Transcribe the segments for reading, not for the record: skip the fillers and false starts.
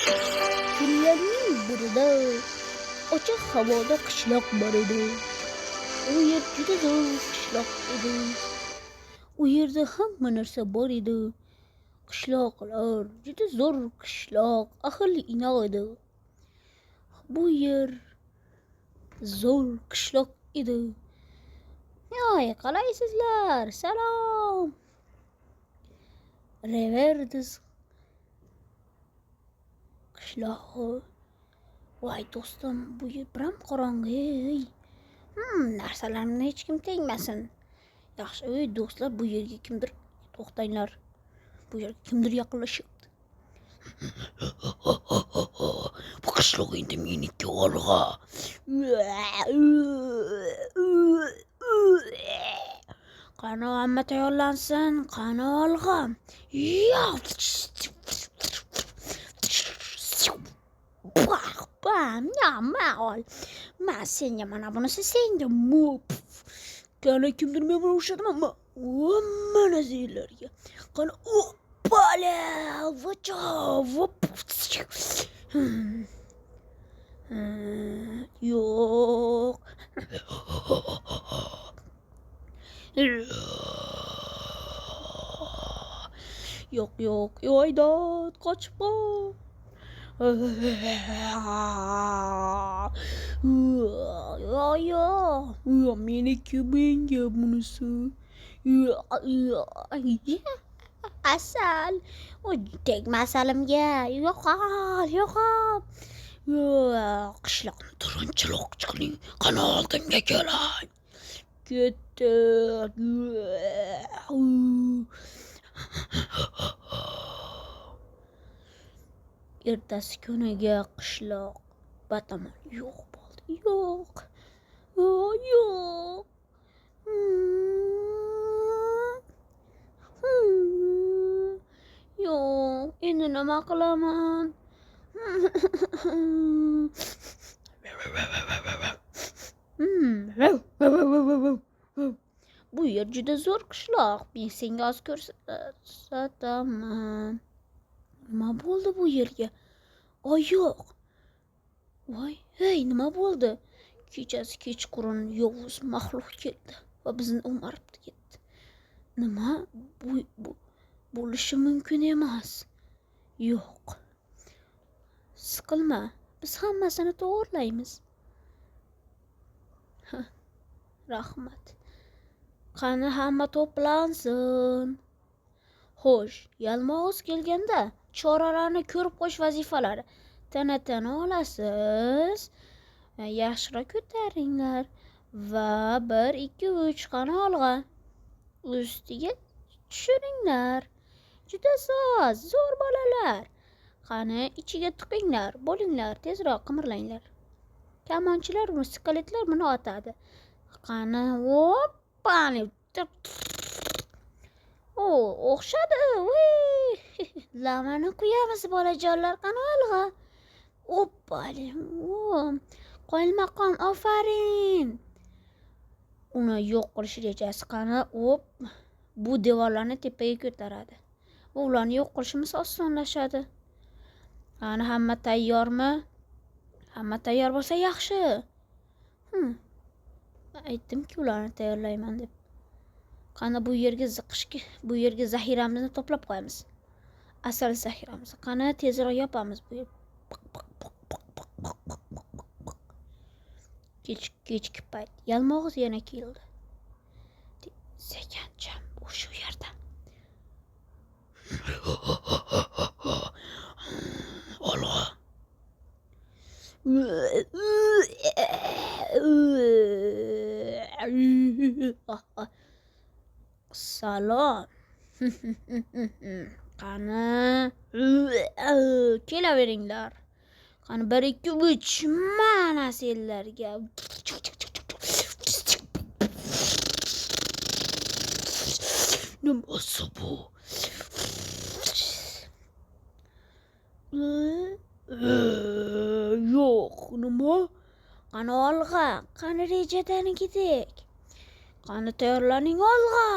Kunlarning birida ochiq havoda qishloq bor edi. U yer juda zo'r qishloq edi. U yerda hamma narsa bor edi. Qishloqlar juda zo'r qishloq, ahil inoq edi. Bu yer zo'r qishloq edi. Yo'y, qalaysizlar? Salom. Reverdiz qishlog'i. Voy do'stim, bu yer biram qorong'i. Narsalarimni hech kim tegmasin. Yaxshi, do'stlar, bu yerga kimdir to'xtanglar. Bu yerga kimdir yaqinlashyapti. Bu qishloq endi meniki olg'a. Qani hamma tayyorlansin, qani olg'a. Bam, ol. Men senga mana bunisi senga mop. Qani kimdir men bilan urushadimi? Mana senlarga. Qani opala, yo'q. Yo'q, Yo'ydod, qochib qol. Yo, meniki menga bunisi. Asal. Tegma asalimga. Yo'qol. Qishloqni turinchiroq chiqing. Qani oldimga keling. Ketdi. Ertasi kuniga qishloq batamol yo'q bo'ldi. Yo'q. Yo'q, endi nima qilaman? Bu yer juda zo'r qishloq. Men senga hozir ko'rsataman. Nima bo'ldi bu yerga? Yo'q. Voy, nima bo'ldi? Kechasi kechqurun yovuz maxluq keldi va bizni o'marib ketdi. Nima? Bu bo'lishi mumkin emas. Yo'q. Siqilma. Biz hammasini to'g'irlaymiz. Rahmat. Qani hamma to'plansin. Xo'sh, yalmog'iz kelganda choralarni ko'rib qo'yish vazifalari. Tana olasiz. Yaxshiroq ko'taringlar va 1 2 3 qani olg'a. Ustiga tushiringlar. Juda zo'r bolalar. Qani ichiga tiqinglar, bo'linglar, tezroq qimirlanglar. Kamonchilar, musiqaletlar buni otadi. Qani, hoppani. O'xshadi. Lamani quyamiz bolajonlar, qani olg'a. Hoppali. Qo'yilmaqom, ofarin. Uni yo'q qilish rejasi qani, bu devorlarni tepaga ko'taradi. Ularni yo'q qilishimiz osonlashadi. Qani hamma tayyormi? Hamma tayyor bo'lsa yaxshi. Aytdimki ularni tayyorlayman deb. Qani bu yerga zahiramizni to'plab qo'yamiz. Asal zahiramizni. Qani tezroq yopamiz bu yer. Kechki payt yalmog'iz yana keldi. Sekancham shu yerda. Olg'a. Salom. Qani kelaveringlar. Qani 1 2 3 mana senlarga. Nimasi bu? Yo'q, nima? Qani olg'a, qani rejadanigidek. Qani tayyorlaning, olg'a.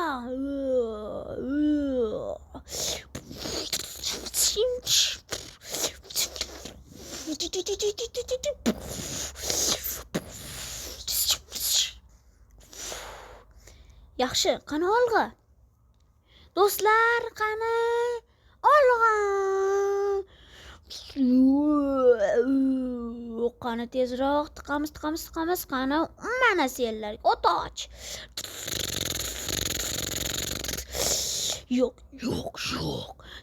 Yaxshi, qani olg'a. Do'stlar, qani olg'a. Qani tezroq tiqamiz. Qani mana senlarga otoch. Yo'q.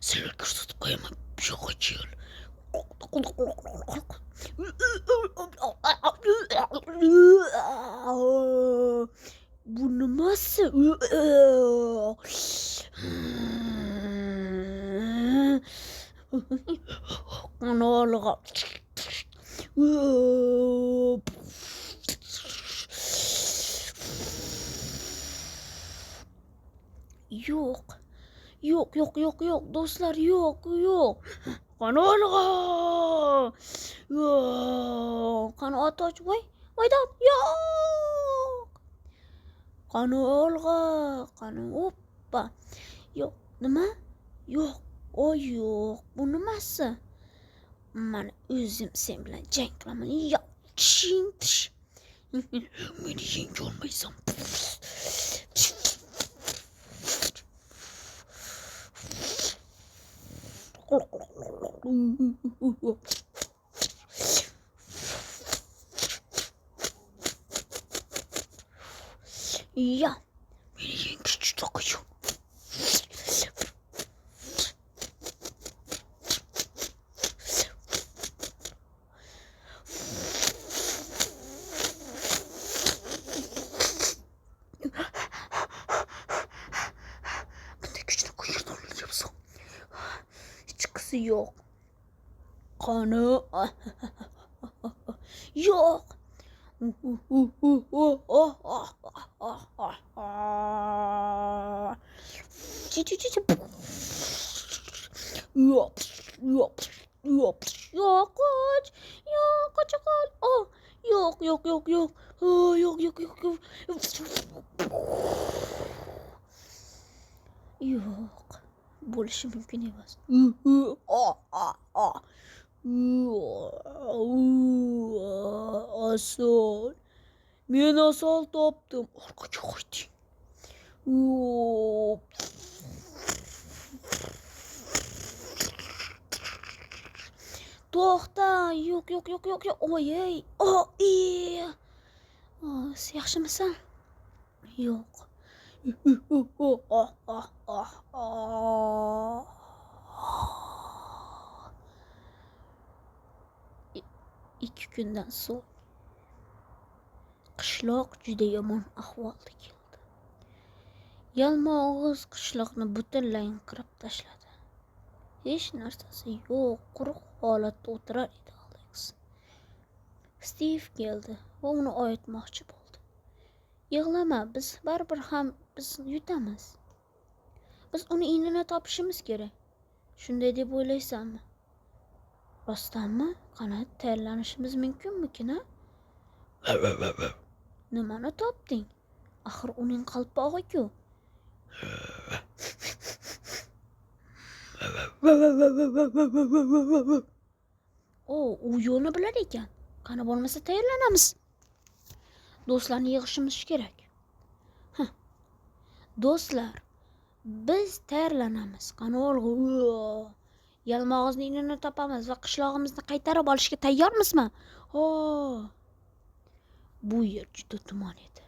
Senlar ko'rsatib qo'yaman. Yo'q, ochil. Bu nimasi? Qani olg'a. Yo'q, do'stlar, yo'q. Qani olg'a. Qani otoch, voydan, yo'q. Qani olg'a, qani oppa. Yo'q, nima? Yo'q, yo'q. Bu nimasi? Mana o'zim sen bilan jang qilaman. Yo'q. Meni yenga olmaysan. Ya, meni yengish juda qiyin. Bunday kuchni qayerdan olyapsan? Hech qisi yo'q. Qani? Yo'q. Qoch. Yo'q. Yo'q. Bo'lishi mumkin emas. Asol. Men asol topdim. Orqaga qo'yding. To'xta. Yo'q. Oyey. Yaxshimisan? Yo'q. Ikki kundan so'ng qishloq juda yomon ahvolga keldi. Yalmog'iz qishloqni butunlay qirib tashladi. Hech narsasi yo'q, quruq holatda o'tirar edi Alex. Stiv keldi va uni oyitmoqchi bo'ldi. Yig'lama, biz baribir ham biz yutamiz. Biz uni inini topishimiz kerak. Shunday deb o'ylaysanmi? Rostdanmi? Qani tayyorlanishimiz mumkinmikin, ha? Nimani topding? Axir uning qalpog'i-ku. U yo'lni bilar ekan. Qani bo'lmasa tayyorlanamiz. Do'stlarni yig'ishimiz kerak. Do'stlar, biz tayyorlanamiz. Qani olg'a. Yalmog'izning inini topamiz va qishlog'imizni qaytarib olishga tayyormizmi? Bu yer juda tuman edi.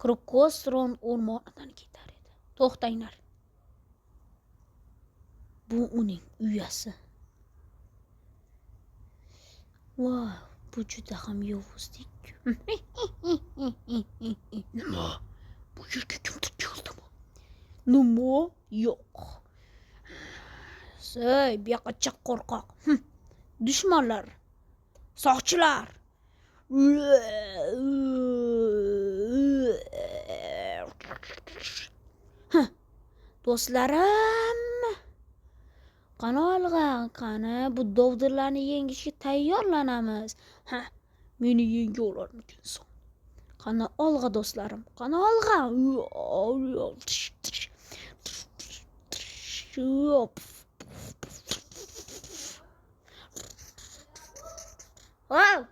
Krokosron o'rmonidan ketar edi. To'xtanglar. Bu uning uyasi. Voy, bu juda ham yovuzlik. Nima? Bu yerga kimdir keldimi? Nima? Yo'q. Bu yoqqa chiq, qo'rqoq. Dushmanlar. Soqchilar. Do'stlarim, qani olg'a, qani bu dovdirlarni yengishga tayyorlanamiz. Meni yenga olarmikinsan? Qani olg'a do'stlarim, qani olg'a. Hop!